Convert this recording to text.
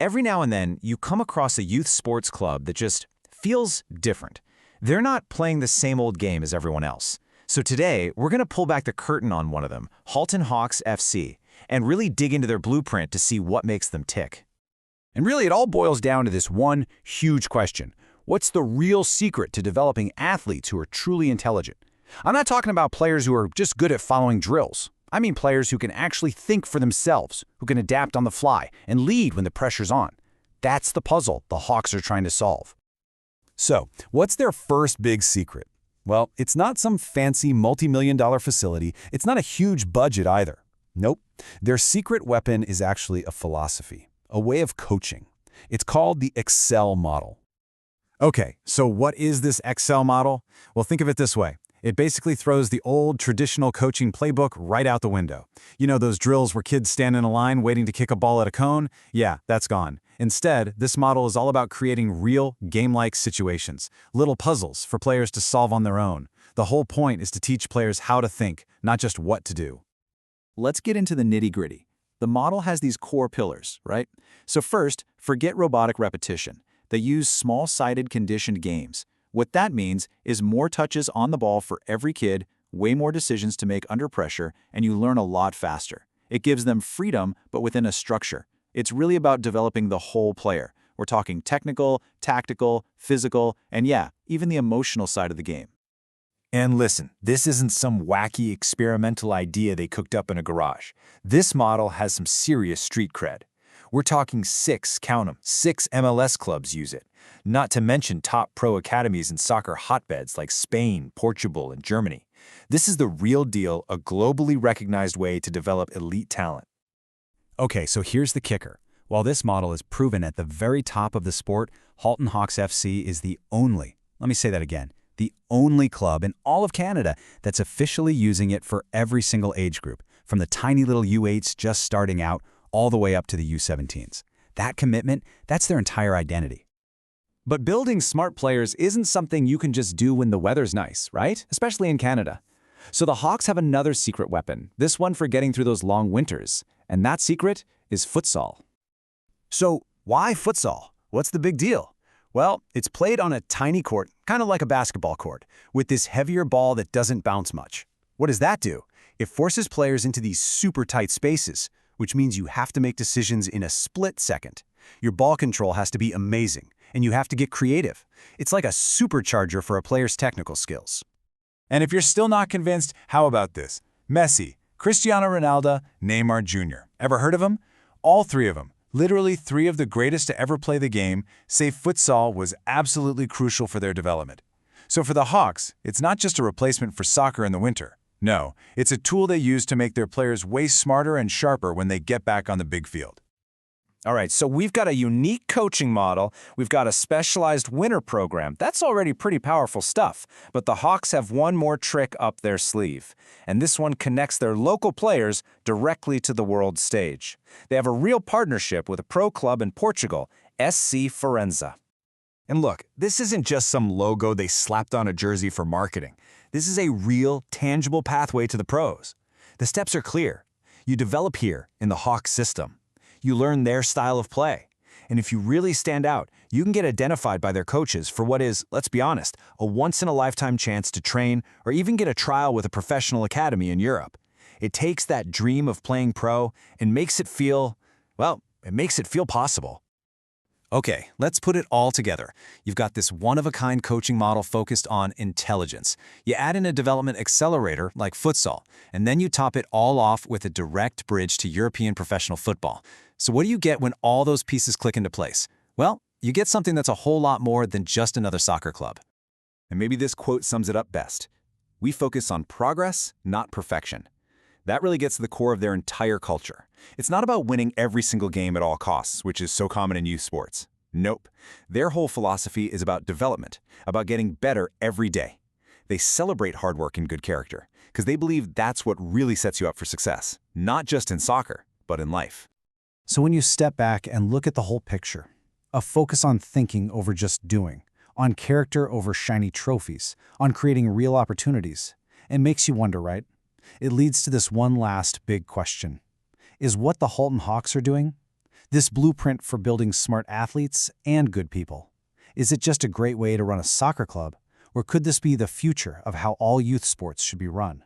Every now and then you come across a youth sports club that just feels different. They're not playing the same old game as everyone else. So today, we're going to pull back the curtain on one of them, Halton Hawks FC, and really dig into their blueprint to see what makes them tick. And really, it all boils down to this one huge question. What's the real secret to developing athletes who are truly intelligent? I'm not talking about players who are just good at following drills. I mean players who can actually think for themselves, who can adapt on the fly and lead when the pressure's on. That's the puzzle the Hawks are trying to solve. So, what's their first big secret? Well, it's not some fancy multi-million-dollar facility. It's not a huge budget either. Nope. Their secret weapon is actually a philosophy, a way of coaching. It's called the Xcel Model. Okay, so what is this Xcel model? Well, think of it this way. It basically throws the old traditional coaching playbook right out the window. You know those drills where kids stand in a line waiting to kick a ball at a cone? Yeah, that's gone. Instead, this model is all about creating real, game-like situations, little puzzles for players to solve on their own. The whole point is to teach players how to think, not just what to do. Let's get into the nitty-gritty. The model has these core pillars, right? So first, forget robotic repetition. They use small-sided conditioned games. What that means is more touches on the ball for every kid, way more decisions to make under pressure, and you learn a lot faster. It gives them freedom, but within a structure. It's really about developing the whole player. We're talking technical, tactical, physical, and yeah, even the emotional side of the game. And listen, this isn't some wacky experimental idea they cooked up in a garage. This model has some serious street cred. We're talking count 'em, 6 MLS clubs use it. Not to mention top pro academies and soccer hotbeds like Spain, Portugal, and Germany. This is the real deal, a globally recognized way to develop elite talent. Okay, so here's the kicker. While this model is proven at the very top of the sport, Halton Hawks FC is the only club in all of Canada that's officially using it for every single age group, from the tiny little U8s just starting out all the way up to the U17s. That commitment, that's their entire identity. But building smart players isn't something you can just do when the weather's nice, right? Especially in Canada. So the Hawks have another secret weapon, this one for getting through those long winters. And that secret is futsal. So why futsal? What's the big deal? Well, it's played on a tiny court, kind of like a basketball court, with this heavier ball that doesn't bounce much. What does that do? It forces players into these super tight spaces, which means you have to make decisions in a split second. Your ball control has to be amazing, and you have to get creative. It's like a supercharger for a player's technical skills. And if you're still not convinced, how about this? Messi, Cristiano Ronaldo, Neymar Jr. Ever heard of them? All 3 of them, literally 3 of the greatest to ever play the game, say futsal was absolutely crucial for their development. So for the Hawks, it's not just a replacement for soccer in the winter. No, it's a tool they use to make their players way smarter and sharper when they get back on the big field. All right, so we've got a unique coaching model. We've got a specialized winter program. That's already pretty powerful stuff. But the Hawks have one more trick up their sleeve. And this one connects their local players directly to the world stage. They have a real partnership with a pro club in Portugal, SC Farense. And look, this isn't just some logo they slapped on a jersey for marketing. This is a real, tangible pathway to the pros. The steps are clear. You develop here in the Hawks system. You learn their style of play. And if you really stand out, you can get identified by their coaches for what is, let's be honest, a once-in-a-lifetime chance to train or even get a trial with a professional academy in Europe. It takes that dream of playing pro and makes it feel possible. Okay, let's put it all together. You've got this one-of-a-kind coaching model focused on intelligence. You add in a development accelerator like futsal, and then you top it all off with a direct bridge to European professional football. So what do you get when all those pieces click into place? Well, you get something that's a whole lot more than just another soccer club. And maybe this quote sums it up best. We focus on progress, not perfection. That really gets to the core of their entire culture. It's not about winning every single game at all costs, which is so common in youth sports. Nope. Their whole philosophy is about development, about getting better every day. They celebrate hard work and good character, because they believe that's what really sets you up for success, not just in soccer, but in life. So when you step back and look at the whole picture, a focus on thinking over just doing, on character over shiny trophies, on creating real opportunities, it makes you wonder, right? It leads to this one last big question. Is what the Halton Hawks are doing? This blueprint for building smart athletes and good people. Is it just a great way to run a soccer club, or could this be the future of how all youth sports should be run?